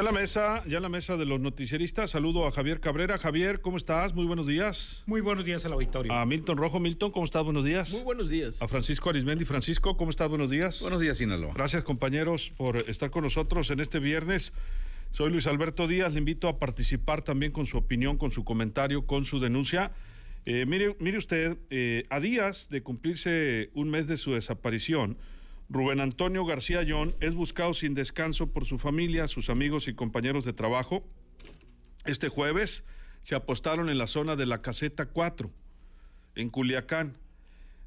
Ya en la mesa de los noticieristas, saludo a Javier Cabrera. Javier, ¿cómo estás? Muy buenos días. Muy buenos días al auditorio. A Milton Rojo. Milton, ¿cómo estás? Buenos días. Muy buenos días. A Francisco Arismendi. Francisco, ¿cómo estás? Buenos días. Buenos días, Sinaloa. Gracias, compañeros, por estar con nosotros en este viernes. Soy Luis Alberto Díaz, le invito a participar también con su opinión, con su comentario, con su denuncia. Mire usted, a días de cumplirse un mes de su desaparición, Rubén Antonio García Ayllón es buscado sin descanso por su familia, sus amigos y compañeros de trabajo. Este jueves se apostaron en la zona de la Caseta 4, en Culiacán.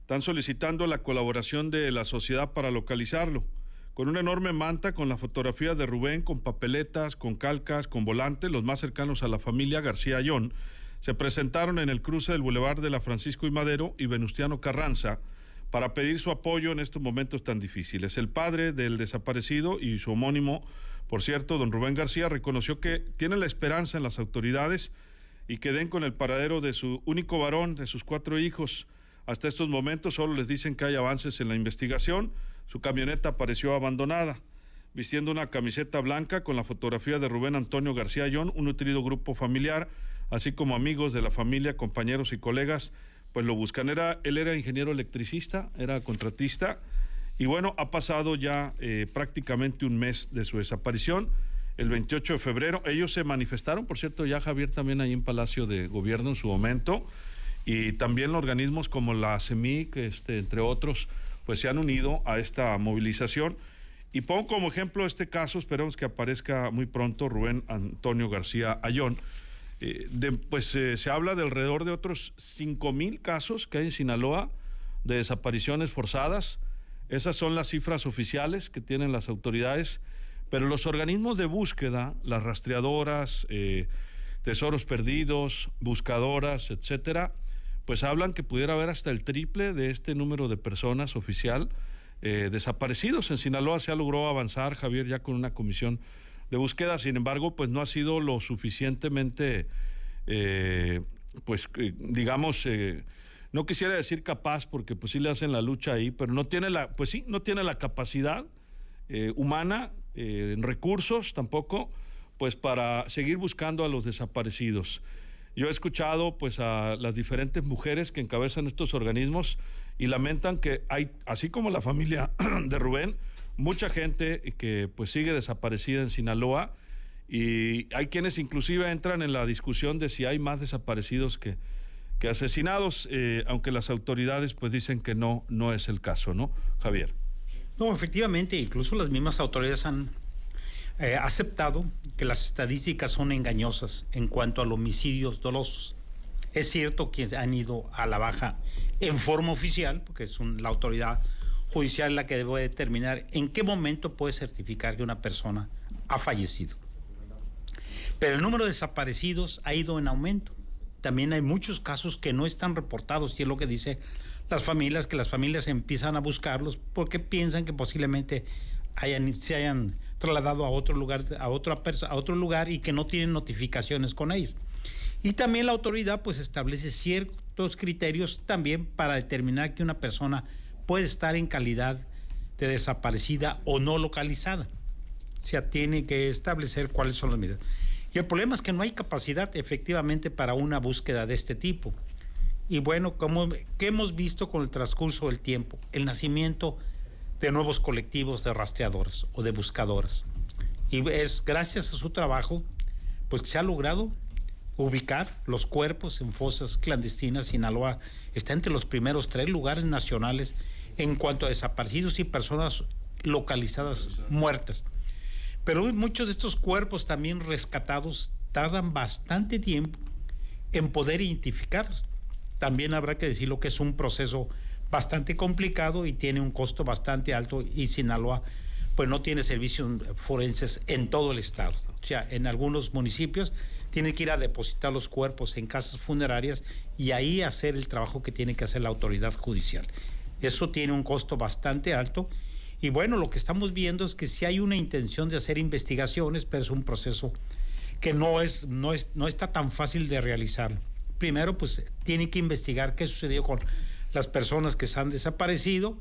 Están solicitando la colaboración de la sociedad para localizarlo. Con una enorme manta, con la fotografía de Rubén, con papeletas, con calcas, con volantes, los más cercanos a la familia García Ayllón, se presentaron en el cruce del Boulevard de la Francisco I. Madero y Venustiano Carranza para pedir su apoyo en estos momentos tan difíciles. El padre del desaparecido y su homónimo, por cierto, don Rubén García, reconoció que tienen la esperanza en las autoridades y que den con el paradero de su único varón, de sus 4 hijos. Hasta estos momentos solo les dicen que hay avances en la investigación. Su camioneta apareció abandonada, vistiendo una camiseta blanca con la fotografía de Rubén Antonio García Ayllón, un nutrido grupo familiar, así como amigos de la familia, compañeros y colegas, pues lo buscan. Él era ingeniero electricista, era contratista, y bueno, ha pasado ya prácticamente un mes de su desaparición. El 28 de febrero, ellos se manifestaron, por cierto, ya Javier también ahí en Palacio de Gobierno en su momento, y también organismos como la CEMIC, entre otros, pues se han unido a esta movilización. Y pongo como ejemplo este caso, esperemos que aparezca muy pronto, Rubén Antonio García Ayllón. Se habla de alrededor de otros 5,000 casos que hay en Sinaloa de desapariciones forzadas. Esas son las cifras oficiales que tienen las autoridades, pero los organismos de búsqueda, las rastreadoras, tesoros perdidos, buscadoras, etcétera, pues hablan que pudiera haber hasta el triple de este número de personas oficial desaparecidos. En Sinaloa se logró avanzar, Javier, ya con una comisión de búsqueda. Sin embargo, pues no ha sido lo suficientemente, no quisiera decir capaz, porque pues sí le hacen la lucha ahí, pero no tiene la capacidad humana, recursos tampoco, pues para seguir buscando a los desaparecidos. Yo he escuchado pues a las diferentes mujeres que encabezan estos organismos y lamentan que hay, así como la familia de Rubén, mucha gente que pues sigue desaparecida en Sinaloa, y hay quienes inclusive entran en la discusión de si hay más desaparecidos que asesinados, aunque las autoridades pues dicen que no es el caso, ¿no, Javier? No, efectivamente, incluso las mismas autoridades han aceptado que las estadísticas son engañosas en cuanto a los homicidios dolosos. Es cierto que han ido a la baja en forma oficial, porque es la autoridad judicial la que debe determinar en qué momento puede certificar que una persona ha fallecido. Pero el número de desaparecidos ha ido en aumento. También hay muchos casos que no están reportados, y es lo que dicen las familias, que las familias empiezan a buscarlos porque piensan que posiblemente se hayan trasladado a otro lugar, a otro lugar, y que no tienen notificaciones con ellos. Y también la autoridad pues establece ciertos criterios también para determinar que una persona puede estar en calidad de desaparecida o no localizada. O sea, tiene que establecer cuáles son las medidas. Y el problema es que no hay capacidad efectivamente para una búsqueda de este tipo. Y bueno, que hemos visto con el transcurso del tiempo, el nacimiento de nuevos colectivos de rastreadoras o de buscadoras. Y es gracias a su trabajo pues que se ha logrado ubicar los cuerpos en fosas clandestinas. Sinaloa está entre los primeros 3 lugares nacionales en cuanto a desaparecidos y personas localizadas muertas. Pero muchos de estos cuerpos también rescatados tardan bastante tiempo en poder identificarlos. También habrá que decirlo que es un proceso bastante complicado y tiene un costo bastante alto, y Sinaloa pues no tiene servicios forenses en todo el estado. O sea, en algunos municipios tienen que ir a depositar los cuerpos en casas funerarias y ahí hacer el trabajo que tiene que hacer la autoridad judicial. Eso tiene un costo bastante alto, y bueno, lo que estamos viendo es que sí hay una intención de hacer investigaciones, pero es un proceso que no está tan fácil de realizar. Primero, pues tienen que investigar qué sucedió con las personas que se han desaparecido,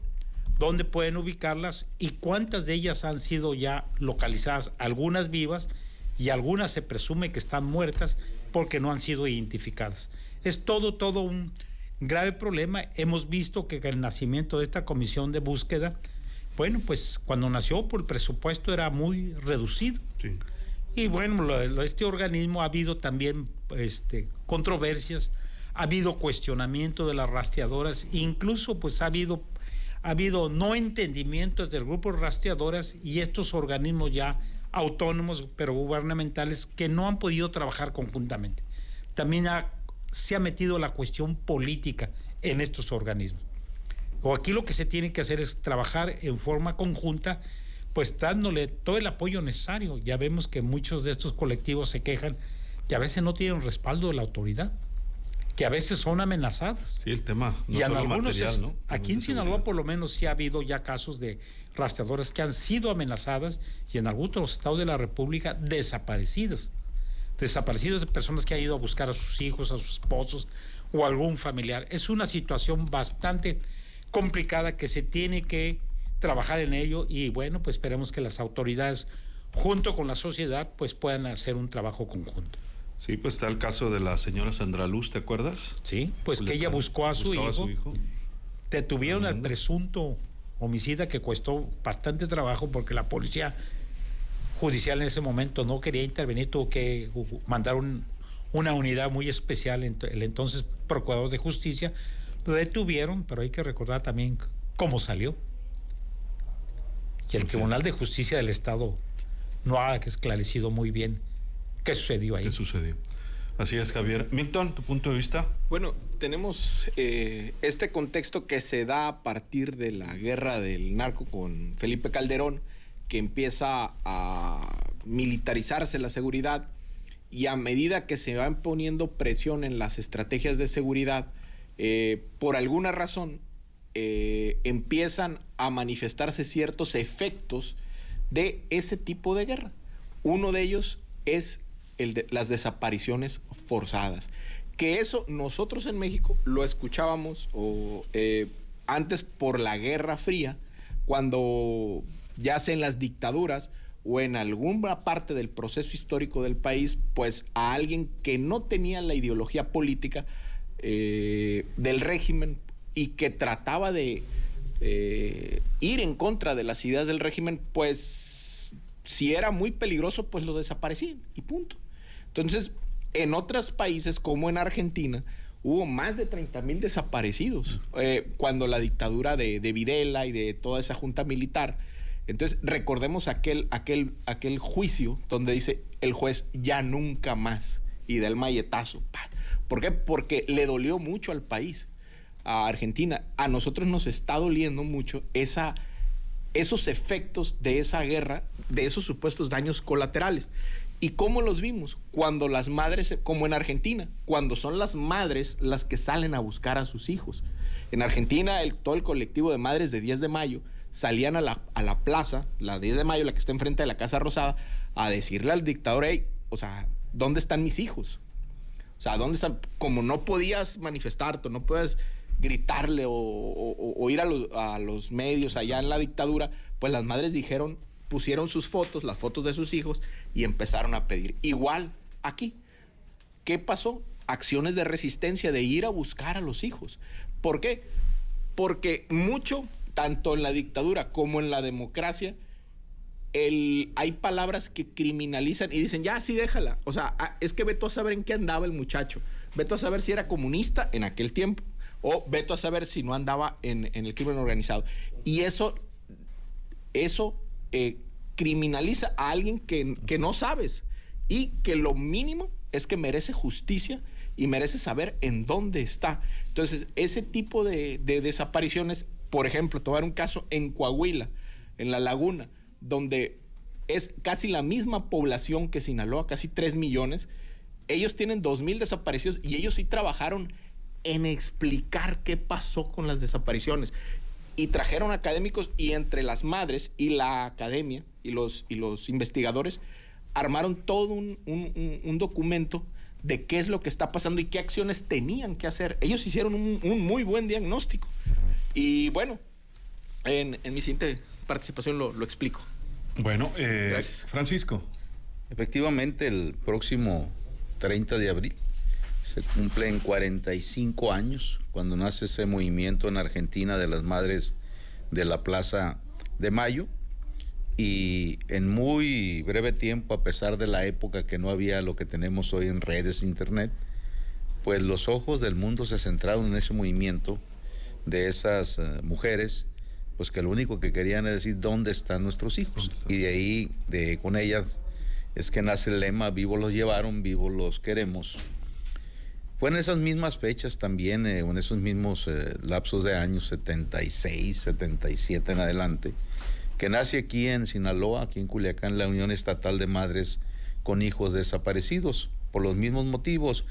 dónde pueden ubicarlas y cuántas de ellas han sido ya localizadas, algunas vivas, y algunas se presume que están muertas porque no han sido identificadas. Es todo un grave problema. Hemos visto que el nacimiento de esta comisión de búsqueda, bueno, pues cuando nació, por el presupuesto era muy reducido. Sí. Y bueno, este organismo ha habido también controversias, ha habido cuestionamiento de las rastreadoras, incluso pues ha habido no entendimiento del grupo de rastreadoras y estos organismos ya autónomos pero gubernamentales que no han podido trabajar conjuntamente. También se ha metido la cuestión política en estos organismos. O aquí lo que se tiene que hacer es trabajar en forma conjunta, pues dándole todo el apoyo necesario. Ya vemos que muchos de estos colectivos se quejan que a veces no tienen respaldo de la autoridad, que a veces son amenazadas. Sí, el tema no y en solo algunos material, ¿no? Aquí en Sinaloa por lo menos sí ha habido ya casos de rastreadoras que han sido amenazadas y en algunos otros estados de la República desaparecidas de personas que han ido a buscar a sus hijos, a sus esposos o a algún familiar. Es una situación bastante complicada que se tiene que trabajar en ello y bueno, pues esperemos que las autoridades junto con la sociedad pues puedan hacer un trabajo conjunto. Sí, pues está el caso de la señora Sandra Luz, ¿te acuerdas? Sí, pues que ella buscó a su hijo. Detuvieron al presunto homicida que costó bastante trabajo porque la policía judicial en ese momento no quería intervenir, tuvo que mandar una unidad muy especial, el entonces procurador de justicia, lo detuvieron, pero hay que recordar también cómo salió. Y el Tribunal de Justicia del Estado no ha esclarecido muy bien qué sucedió ahí. ¿Qué sucedió? Así es, Javier. Milton, ¿tu punto de vista? Bueno, tenemos este contexto que se da a partir de la guerra del narco con Felipe Calderón, que empieza a militarizarse la seguridad y a medida que se van poniendo presión en las estrategias de seguridad, por alguna razón empiezan a manifestarse ciertos efectos de ese tipo de guerra. Uno de ellos es el de las desapariciones forzadas, que eso nosotros en México lo escuchábamos antes por la Guerra Fría, cuando ya sea en las dictaduras o en alguna parte del proceso histórico del país, pues a alguien que no tenía la ideología política del régimen y que trataba de ir en contra de las ideas del régimen, pues si era muy peligroso, pues lo desaparecían y punto. Entonces, en otros países como en Argentina, hubo más de 30,000 desaparecidos cuando la dictadura de Videla y de toda esa junta militar. Entonces, recordemos aquel juicio donde dice el juez ya nunca más y da el malletazo. ¿Por qué? Porque le dolió mucho al país, a Argentina. A nosotros nos está doliendo mucho esos efectos de esa guerra, de esos supuestos daños colaterales. ¿Y cómo los vimos? Cuando las madres, como en Argentina, cuando son las madres las que salen a buscar a sus hijos. En Argentina, todo el colectivo de madres de 10 de mayo salían a la plaza, la 10 de mayo, la que está enfrente de la Casa Rosada, a decirle al dictador, hey, o sea, ¿dónde están mis hijos? O sea, ¿dónde están? Como no podías manifestarte, no puedes gritarle o ir a los medios allá en la dictadura, pues las madres pusieron sus fotos, las fotos de sus hijos y empezaron a pedir. Igual aquí. ¿Qué pasó? Acciones de resistencia, de ir a buscar a los hijos. ¿Por qué? Porque mucho, tanto en la dictadura como en la democracia, hay palabras que criminalizan y dicen, ya, sí, déjala. O sea, es que vete a saber en qué andaba el muchacho. Vete a saber si era comunista en aquel tiempo o vete a saber si no andaba en el crimen organizado. Y eso criminaliza a alguien que no sabes y que lo mínimo es que merece justicia y merece saber en dónde está. Entonces, ese tipo de desapariciones, por ejemplo, tomar un caso en Coahuila, en La Laguna, donde es casi la misma población que Sinaloa, casi 3 millones, ellos tienen 2,000 desaparecidos y ellos sí trabajaron en explicar qué pasó con las desapariciones. Y trajeron académicos y entre las madres y la academia y los investigadores armaron todo un documento de qué es lo que está pasando y qué acciones tenían que hacer. Ellos hicieron un muy buen diagnóstico. Y bueno, en mi siguiente participación lo explico. Bueno, gracias. Francisco. Efectivamente, el próximo 30 de abril se cumplen 45 años cuando nace ese movimiento en Argentina de las Madres de la Plaza de Mayo, y en muy breve tiempo, a pesar de la época que no había lo que tenemos hoy en redes, internet, pues los ojos del mundo se centraron en ese movimiento de esas mujeres, pues que lo único que querían es decir dónde están nuestros hijos, y de ahí, con ellas es que nace el lema vivos los llevaron, vivos los queremos. Fue en esas mismas fechas también, en esos mismos lapsos de años, 76, 77 en adelante, que nace aquí en Sinaloa, aquí en Culiacán, la Unión Estatal de Madres con Hijos Desaparecidos. Por los mismos motivos,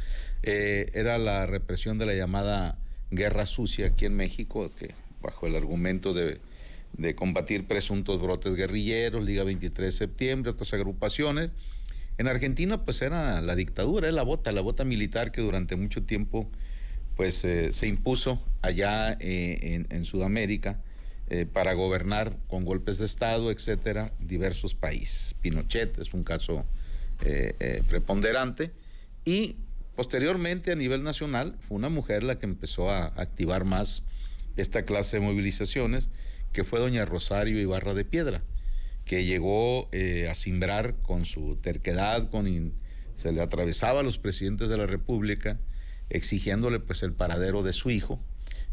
era la represión de la llamada Guerra Sucia aquí en México, que bajo el argumento de combatir presuntos brotes guerrilleros, Liga 23 de Septiembre, otras agrupaciones. En Argentina pues era la dictadura, la bota militar que durante mucho tiempo pues se impuso allá en Sudamérica para gobernar con golpes de Estado, etcétera, diversos países. Pinochet es un caso preponderante, y posteriormente a nivel nacional fue una mujer la que empezó a activar más esta clase de movilizaciones, que fue doña Rosario Ibarra de Piedra, que llegó a cimbrar con su terquedad, se le atravesaba a los presidentes de la República exigiéndole pues el paradero de su hijo,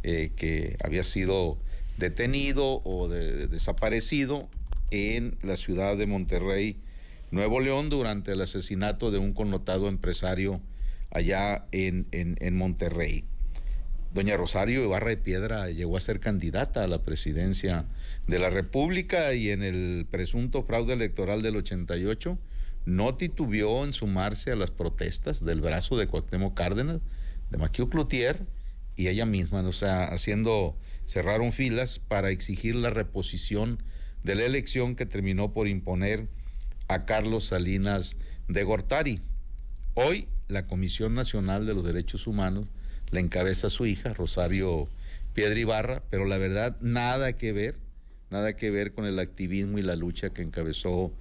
que había sido detenido o desaparecido en la ciudad de Monterrey, Nuevo León, durante el asesinato de un connotado empresario allá en Monterrey. Doña Rosario Ibarra de Piedra llegó a ser candidata a la presidencia de la República, y en el presunto fraude electoral del 88 no titubeó en sumarse a las protestas del brazo de Cuauhtémoc Cárdenas, de Maquio Cloutier y ella misma, o sea, cerraron filas para exigir la reposición de la elección que terminó por imponer a Carlos Salinas de Gortari. Hoy la Comisión Nacional de los Derechos Humanos la encabeza su hija, Rosario Piedra Ibarra, pero la verdad nada que ver con el activismo y la lucha que encabezó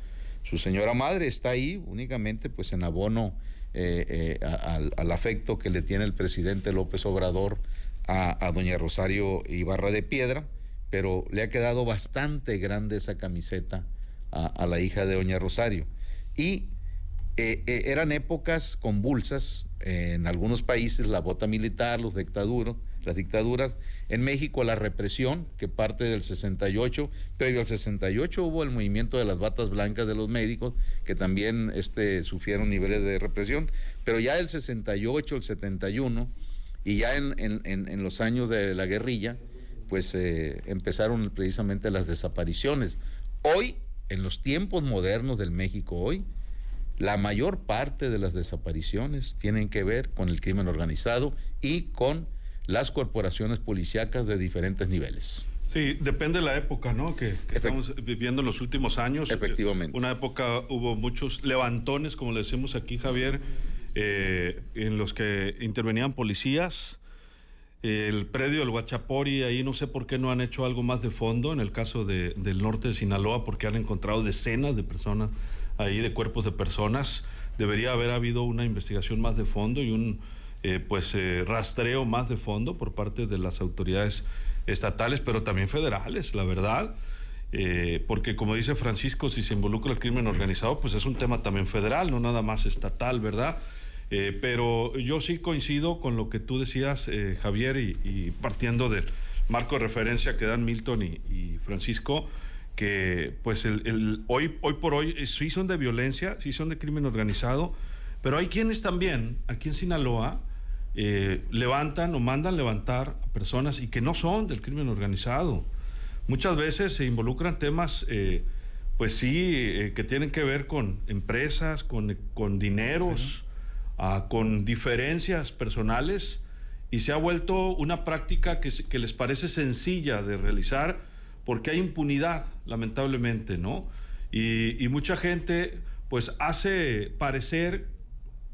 su señora madre. Está ahí únicamente pues en abono al afecto que le tiene el presidente López Obrador a doña Rosario Ibarra de Piedra, pero le ha quedado bastante grande esa camiseta a la hija de doña Rosario. Y eran épocas convulsas en algunos países, la bota militar, las dictaduras. En México la represión, que parte del 68, previo al 68 hubo el movimiento de las batas blancas de los médicos, que también sufrieron niveles de represión, pero ya el 68, el 71, y ya en los años de la guerrilla, pues empezaron precisamente las desapariciones. Hoy, en los tiempos modernos del México hoy, la mayor parte de las desapariciones tienen que ver con el crimen organizado y con las corporaciones policíacas de diferentes niveles. Sí, depende de la época, ¿no? Que estamos viviendo en los últimos años. Efectivamente. Una época hubo muchos levantones, como le decimos aquí, Javier, en los que intervenían policías. El predio del Huachapori, ahí no sé por qué no han hecho algo más de fondo en el caso del norte de Sinaloa, porque han encontrado decenas de personas ahí, de cuerpos de personas. Debería haber habido una investigación más de fondo y un rastreo más de fondo por parte de las autoridades estatales, pero también federales, la verdad, porque como dice Francisco, si se involucra el crimen organizado, pues es un tema también federal, no nada más estatal, ¿verdad? Pero yo sí coincido con lo que tú decías, Javier, y partiendo del marco de referencia que dan Milton y Francisco, que pues hoy por hoy sí son de violencia, sí son de crimen organizado, pero hay quienes también, aquí en Sinaloa, levantan o mandan levantar a personas y que no son del crimen organizado. Muchas veces se involucran temas, pues sí, que tienen que ver con empresas, con dineros, con diferencias personales, y se ha vuelto una práctica que les parece sencilla de realizar porque hay impunidad, lamentablemente, ¿no? Y mucha gente pues hace parecer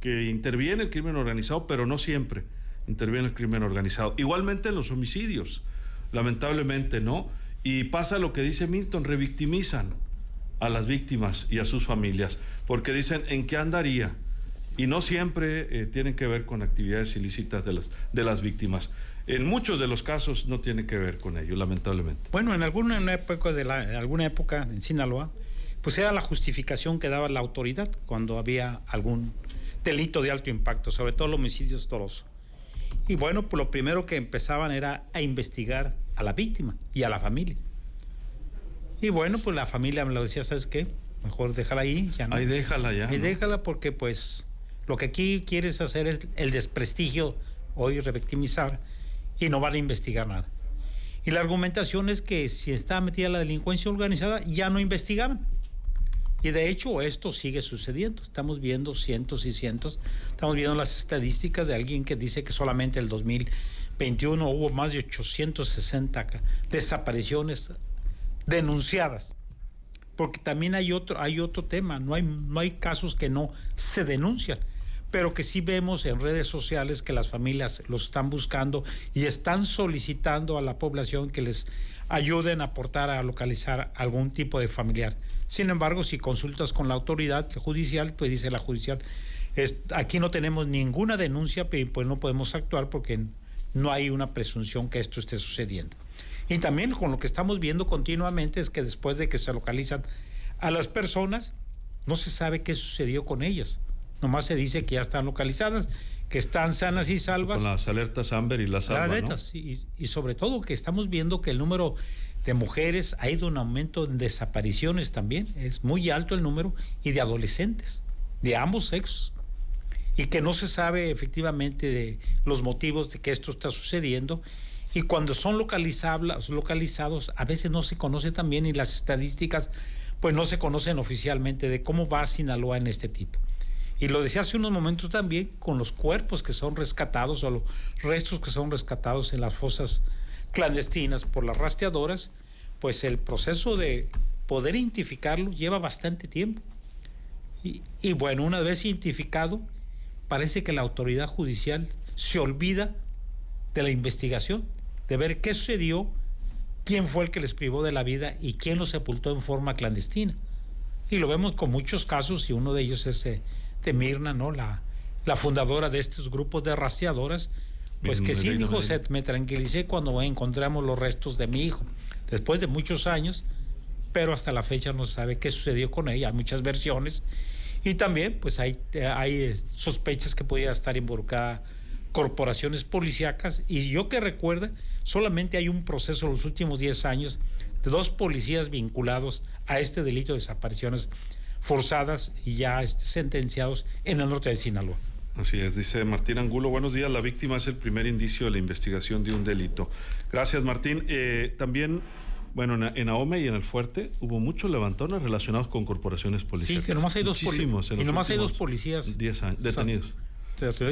que interviene el crimen organizado, pero no siempre interviene el crimen organizado. Igualmente en los homicidios, lamentablemente, ¿no? Y pasa lo que dice Milton, revictimizan a las víctimas y a sus familias, porque dicen en qué andaría, y no siempre tienen que ver con actividades ilícitas de las víctimas. En muchos de los casos no tiene que ver con ello, lamentablemente. Bueno, en alguna época en Sinaloa, pues era la justificación que daba la autoridad cuando había algún delito de alto impacto, sobre todo los homicidios dolosos. Y bueno, pues lo primero que empezaban era a investigar a la víctima y a la familia. Y bueno, pues la familia me lo decía, ¿sabes qué? Mejor déjala ahí, ya no. Ahí déjala ya. Ahí ¿no? déjala porque pues lo que aquí quieres hacer es el desprestigio, hoy revictimizar, y no van a investigar nada. Y la argumentación es que si estaba metida la delincuencia organizada, ya no investigaban. Y de hecho esto sigue sucediendo. Estamos viendo cientos y cientos. Estamos viendo las estadísticas de alguien que dice que solamente el 2021 hubo más de 860 desapariciones denunciadas. Porque también hay otro tema. No hay casos que no se denuncian, pero que sí vemos en redes sociales que las familias los están buscando y están solicitando a la población que les ayuden a aportar a localizar algún tipo de familiar. Sin embargo, si consultas con la autoridad judicial, pues dice la judicial, aquí no tenemos ninguna denuncia, pues no podemos actuar porque no hay una presunción que esto esté sucediendo. Y también con lo que estamos viendo continuamente es que después de que se localizan a las personas, no se sabe qué sucedió con ellas. Nomás se dice que ya están localizadas, que están sanas y salvas. Con las alertas Amber y las Alba, ¿no? Y sobre todo que estamos viendo que el número de mujeres ha ido en aumento en desapariciones también. Es muy alto el número, y de adolescentes, de ambos sexos. Y que no se sabe efectivamente de los motivos de que esto está sucediendo. Y cuando son localizados, a veces no se conoce también, y las estadísticas pues no se conocen oficialmente de cómo va Sinaloa en este tipo. Y lo decía hace unos momentos también con los cuerpos que son rescatados o los restos que son rescatados en las fosas clandestinas por las rastreadoras, pues el proceso de poder identificarlos lleva bastante tiempo. Y bueno, una vez identificado, parece que la autoridad judicial se olvida de la investigación, de ver qué sucedió, quién fue el que les privó de la vida y quién los sepultó en forma clandestina. Y lo vemos con muchos casos, y uno de ellos es de Mirna, ¿no? La fundadora de estos grupos de rastreadoras, pues que sí dijo, me tranquilicé cuando encontramos los restos de mi hijo, después de muchos años, pero hasta la fecha no se sabe qué sucedió con ella. Hay muchas versiones, y también pues hay sospechas que podía estar involucrada corporaciones policíacas, y yo que recuerde, solamente hay un proceso en los últimos 10 años de 2 policías vinculados a este delito de desapariciones forzadas y ya sentenciados en el norte de Sinaloa. Así es, dice Martín Angulo, buenos días, la víctima es el primer indicio de la investigación de un delito. Gracias, Martín. También, bueno, en Ahome y en El Fuerte hubo muchos levantones relacionados con corporaciones policiales. Sí, que nomás hay dos policías 10 años, detenidos.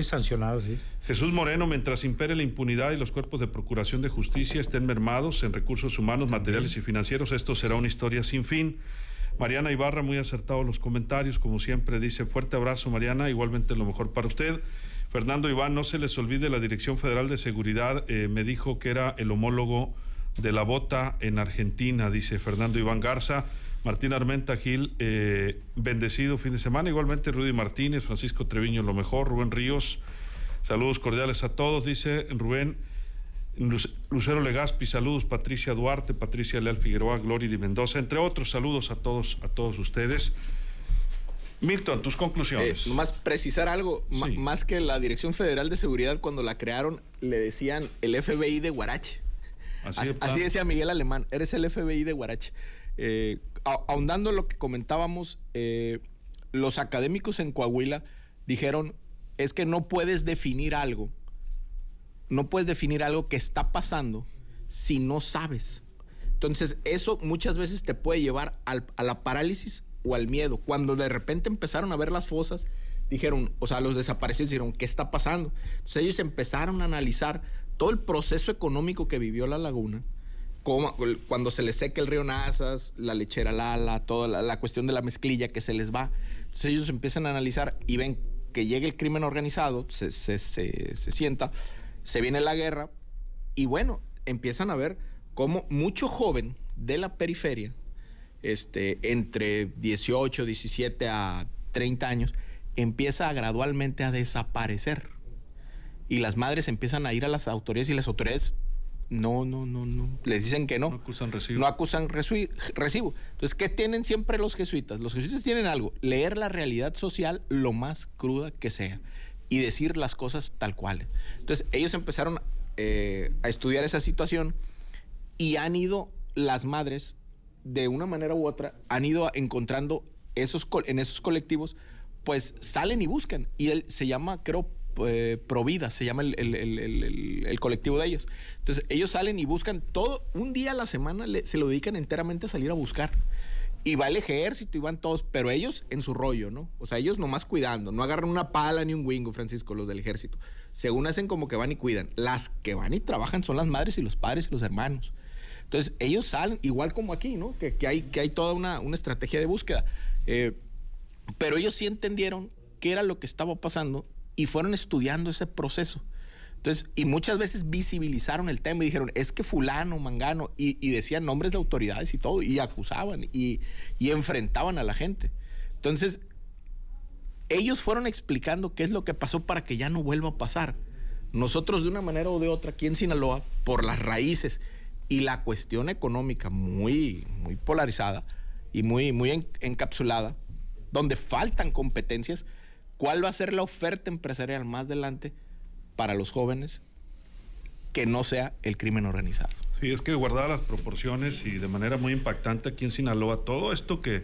Sancionados, sí. Jesús Moreno, mientras impere la impunidad y los cuerpos de procuración de justicia estén mermados en recursos humanos, materiales y financieros, esto será una historia sin fin. Mariana Ibarra, muy acertados los comentarios, como siempre, dice, fuerte abrazo, Mariana, igualmente lo mejor para usted. Fernando Iván, no se les olvide, la Dirección Federal de Seguridad me dijo que era el homólogo de la bota en Argentina, dice Fernando Iván Garza. Martín Armenta Gil, bendecido fin de semana. Igualmente Rudy Martínez, Francisco Treviño, lo mejor. Rubén Ríos, saludos cordiales a todos, dice Rubén. Lucero Legaspi, saludos. Patricia Duarte, Patricia Leal Figueroa, Gloria de Mendoza, entre otros, saludos a todos ustedes. Milton, tus conclusiones. Nomás precisar algo, Sí. Más que la Dirección Federal de Seguridad, cuando la crearon, le decían el FBI de Huarache. Así decía Miguel Alemán, eres el FBI de Huarache. Ahondando en lo que comentábamos, los académicos en Coahuila dijeron, es que no puedes definir algo que está pasando si no sabes. Entonces, eso muchas veces te puede llevar a la parálisis o al miedo. Cuando de repente empezaron a ver las fosas, dijeron, o sea, los desaparecidos dijeron, ¿qué está pasando? Entonces ellos empezaron a analizar todo el proceso económico que vivió la laguna, cuando se les seca el río Nazas, la lechera Lala, toda la cuestión de la mezclilla que se les va. Entonces ellos empiezan a analizar y ven que llega el crimen organizado, se sienta, se viene la guerra, y bueno, empiezan a ver cómo mucho joven de la periferia entre 18, 17 a 30 años, empieza gradualmente a desaparecer. Y las madres empiezan a ir a las autoridades y las autoridades no, les dicen que no. No acusan recibo. No acusan recibo. Entonces, ¿qué tienen siempre los jesuitas? Los jesuitas tienen algo, leer la realidad social lo más cruda que sea y decir las cosas tal cual. Entonces, ellos empezaron a estudiar esa situación y han ido, las madres, de una manera u otra, han ido encontrando en esos colectivos, pues salen y buscan. Y él se llama, creo, Provida, se llama el colectivo de ellos. Entonces, ellos salen y buscan todo, un día a la semana se lo dedican enteramente a salir a buscar. Y va el ejército y van todos, pero ellos en su rollo, ¿no? O sea, ellos nomás cuidando, no agarran una pala ni un wingo, Francisco, los del ejército. Según hacen como que van y cuidan. Las que van y trabajan son las madres y los padres y los hermanos. Entonces, ellos salen, igual como aquí, ¿no? Que hay toda una estrategia de búsqueda. Pero ellos sí entendieron qué era lo que estaba pasando y fueron estudiando ese proceso. Entonces, y muchas veces visibilizaron el tema y dijeron, es que fulano, mangano, y decían nombres de autoridades y todo, y acusaban y enfrentaban a la gente. Entonces, ellos fueron explicando qué es lo que pasó para que ya no vuelva a pasar. Nosotros, de una manera o de otra, aquí en Sinaloa, por las raíces y la cuestión económica muy polarizada y muy encapsulada, donde faltan competencias, ¿cuál va a ser la oferta empresarial más adelante para los jóvenes que no sea el crimen organizado? Sí, es que guardadas las proporciones y de manera muy impactante aquí en Sinaloa, todo esto que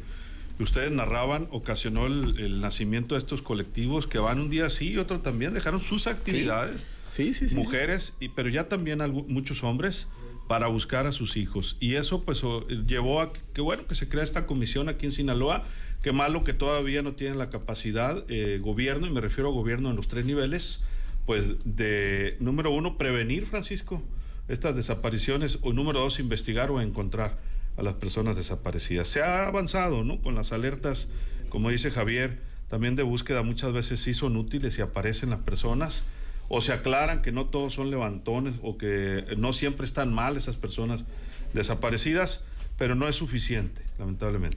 ustedes narraban ocasionó el nacimiento de estos colectivos que van un día sí y otro también, dejaron sus actividades, sí. mujeres, pero ya también muchos hombres, para buscar a sus hijos. Y eso pues llevó a que bueno que se crea esta comisión aquí en Sinaloa. Qué malo que todavía no tienen la capacidad, gobierno, y me refiero a gobierno en los 3 niveles, pues de, número 1, prevenir, Francisco, estas desapariciones, o número 2, investigar o encontrar a las personas desaparecidas. Se ha avanzado, ¿no? Con las alertas, como dice Javier, también de búsqueda, muchas veces sí son útiles y aparecen las personas, o se aclaran que no todos son levantones, o que no siempre están mal esas personas desaparecidas, pero no es suficiente, lamentablemente.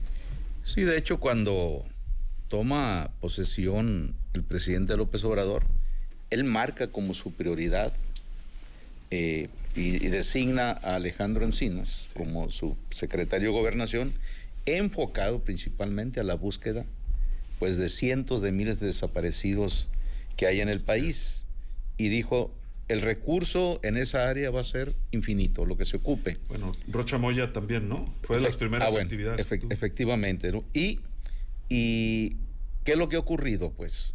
Sí, de hecho, cuando toma posesión el presidente López Obrador, él marca como su prioridad y designa a Alejandro Encinas como su secretario de Gobernación, enfocado principalmente a la búsqueda pues de cientos de miles de desaparecidos que hay en el país. Y dijo, el recurso en esa área va a ser infinito, lo que se ocupe. Bueno, Rocha Moya también, ¿no? Fue de las primeras actividades. Efectivamente, ¿no? Y ¿qué es lo que ha ocurrido? Pues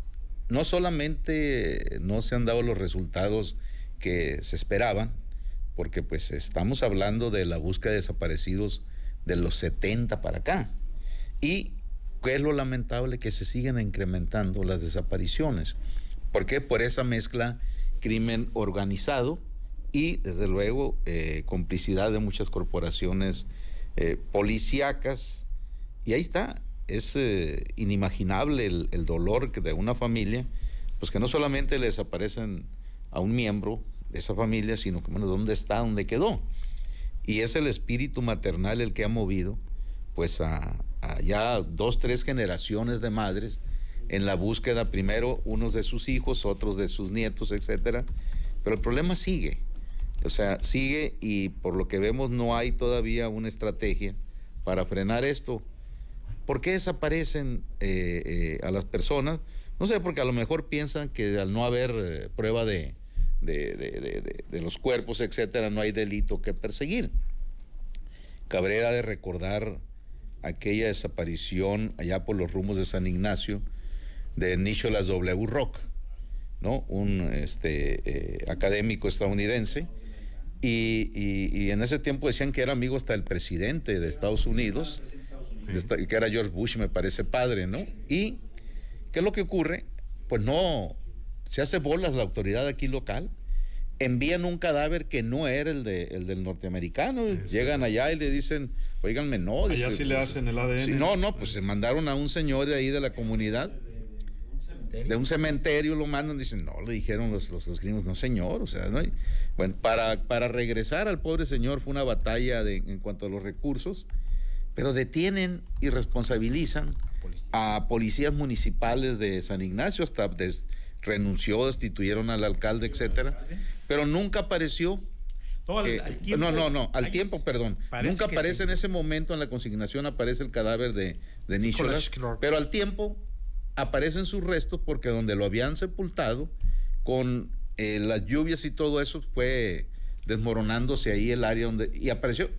no solamente no se han dado los resultados que se esperaban, porque pues estamos hablando de la búsqueda de desaparecidos de los 70 para acá. Y ¿qué es lo lamentable? Que se siguen incrementando las desapariciones. ¿Por qué? Por esa mezcla crimen organizado y, desde luego, complicidad de muchas corporaciones policíacas. Y ahí está, es inimaginable el dolor de una familia, pues que no solamente le desaparecen a un miembro de esa familia, sino que, bueno, ¿dónde está? ¿Dónde quedó? Y es el espíritu maternal el que ha movido, pues, a ya 2, 3 generaciones de madres en la búsqueda, primero unos de sus hijos, otros de sus nietos, etcétera. Pero el problema sigue. O sea, sigue, y por lo que vemos no hay todavía una estrategia para frenar esto. ¿Por qué desaparecen a las personas? No sé, porque a lo mejor piensan que al no haber prueba de los cuerpos, etcétera, no hay delito que perseguir. Cabría de recordar aquella desaparición allá por los rumbos de San Ignacio de Nicholas W. Rock, ¿no? Un académico estadounidense, y en ese tiempo decían que era amigo hasta el presidente de Estados Unidos, que era George Bush, me parece, padre, ¿no? Y ¿qué es lo que ocurre? Pues no, se hace bolas la autoridad aquí local, envían un cadáver que no era el del norteamericano, llegan allá y le dicen, óiganme, no. Allá sí le hacen el ADN. Sí, no, pues se mandaron a un señor de ahí de la comunidad, de un cementerio lo mandan, dicen, no, le dijeron los gringos, no señor, o sea, ¿no? Bueno, para regresar al pobre señor fue una batalla en cuanto a los recursos, pero detienen y responsabilizan a policías municipales de San Ignacio, hasta renunció, destituyeron al alcalde, etcétera, pero nunca apareció. Al tiempo, al tiempo, perdón. Nunca aparece en ese momento, en la consignación aparece el cadáver de Nicholas, pero al tiempo aparecen sus restos porque donde lo habían sepultado, con las lluvias y todo eso, fue desmoronándose ahí el área donde... Y apareció,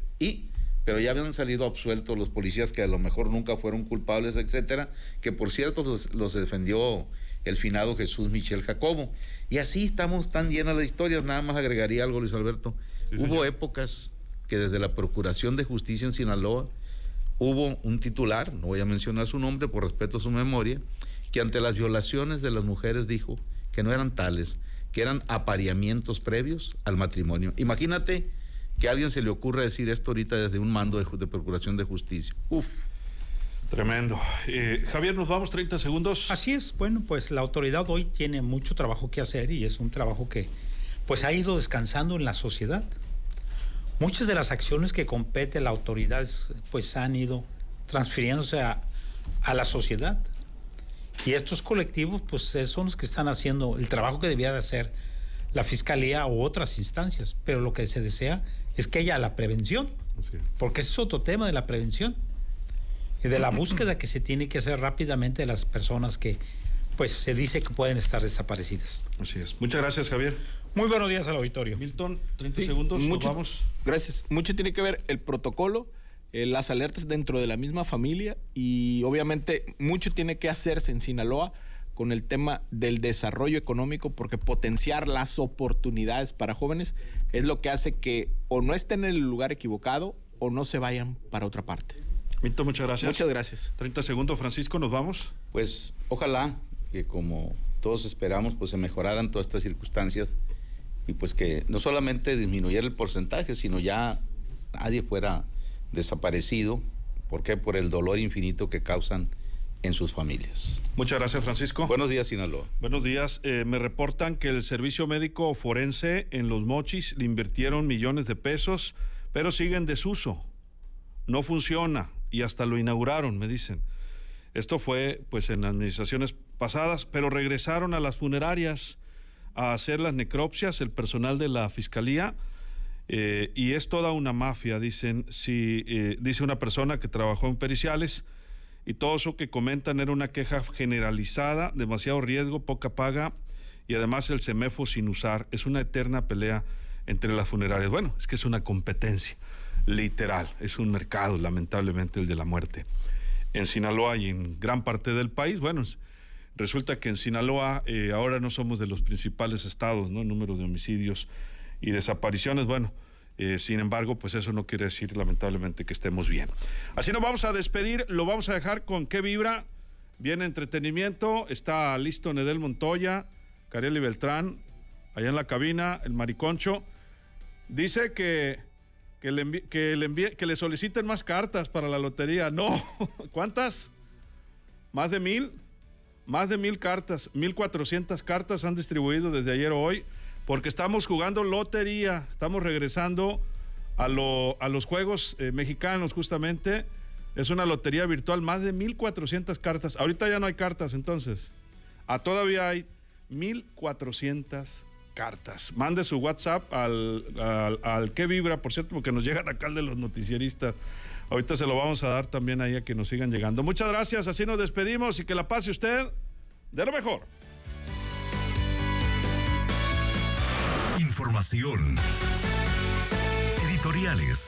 pero ya habían salido absueltos los policías que a lo mejor nunca fueron culpables, etcétera, que por cierto los defendió el finado Jesús Michel Jacobo. Y así estamos tan llenas de historias. Nada más agregaría algo, Luis Alberto. Sí, hubo épocas que desde la Procuración de Justicia en Sinaloa hubo un titular, no voy a mencionar su nombre por respeto a su memoria, que ante las violaciones de las mujeres dijo que no eran tales, que eran apareamientos previos al matrimonio. Imagínate que a alguien se le ocurra decir esto ahorita desde un mando de Procuración de Justicia. Uf. Tremendo. Javier, nos vamos 30 segundos. Así es. Bueno, pues la autoridad hoy tiene mucho trabajo que hacer y es un trabajo que pues ha ido descansando en la sociedad. Muchas de las acciones que compete la autoridad pues han ido transfiriéndose a la sociedad. Y estos colectivos pues son los que están haciendo el trabajo que debía de hacer la Fiscalía u otras instancias. Pero lo que se desea es que haya la prevención, porque ese es otro tema de la prevención y de la búsqueda que se tiene que hacer rápidamente de las personas que pues se dice que pueden estar desaparecidas. Así es. Muchas gracias, Javier. Muy buenos días al auditorio. Milton, 30 segundos, nos vamos. Gracias. Mucho tiene que ver el protocolo, las alertas dentro de la misma familia y obviamente mucho tiene que hacerse en Sinaloa con el tema del desarrollo económico, porque potenciar las oportunidades para jóvenes es lo que hace que o no estén en el lugar equivocado o no se vayan para otra parte. Milton, muchas gracias. Muchas gracias. 30 segundos, Francisco, nos vamos. Pues ojalá que como todos esperamos, pues se mejoraran todas estas circunstancias y pues que no solamente disminuyera el porcentaje, sino ya nadie fuera desaparecido. ¿Por qué? Por el dolor infinito que causan en sus familias. Muchas gracias, Francisco. Buenos días, Sinaloa. Buenos días. Me reportan que el servicio médico forense en Los Mochis le invirtieron millones de pesos, pero sigue en desuso. No funciona y hasta lo inauguraron, me dicen. Esto fue pues en administraciones pasadas, pero regresaron a las funerarias a hacer las necropsias el personal de la Fiscalía y es toda una mafia, dicen. Dice una persona que trabajó en periciales y todo eso que comentan era una queja generalizada, demasiado riesgo, poca paga y además el CEMEFO sin usar. Es una eterna pelea entre las funerarias. Bueno, es que es una competencia, literal, es un mercado, lamentablemente, el de la muerte. En Sinaloa y en gran parte del país, bueno, resulta que en Sinaloa ahora no somos de los principales estados, ¿no? En número de homicidios y desapariciones, bueno, sin embargo, pues eso no quiere decir lamentablemente que estemos bien. Así nos vamos a despedir, lo vamos a dejar con ¿Qué vibra? Bien entretenimiento, está listo Nedel Montoya, Carely Beltrán, allá en la cabina, el Mariconcho. Dice que le soliciten más cartas para la lotería. No, ¿cuántas? Más de 1,000. Más de 1,000 cartas, 1,400 cartas han distribuido desde ayer o hoy, porque estamos jugando lotería, estamos regresando a los juegos mexicanos justamente. Es una lotería virtual, más de 1,400 cartas. Ahorita ya no hay cartas entonces. Todavía hay 1,400 cartas. Mande su WhatsApp al que vibra, por cierto, porque nos llegan acá el de los noticieristas. Ahorita se lo vamos a dar también ahí a que nos sigan llegando. Muchas gracias, así nos despedimos y que la pase usted de lo mejor. Información, editoriales,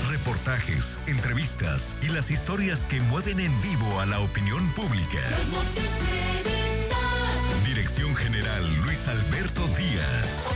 reportajes, entrevistas y las historias que mueven en vivo a la opinión pública. Dirección General Luis Alberto Díaz.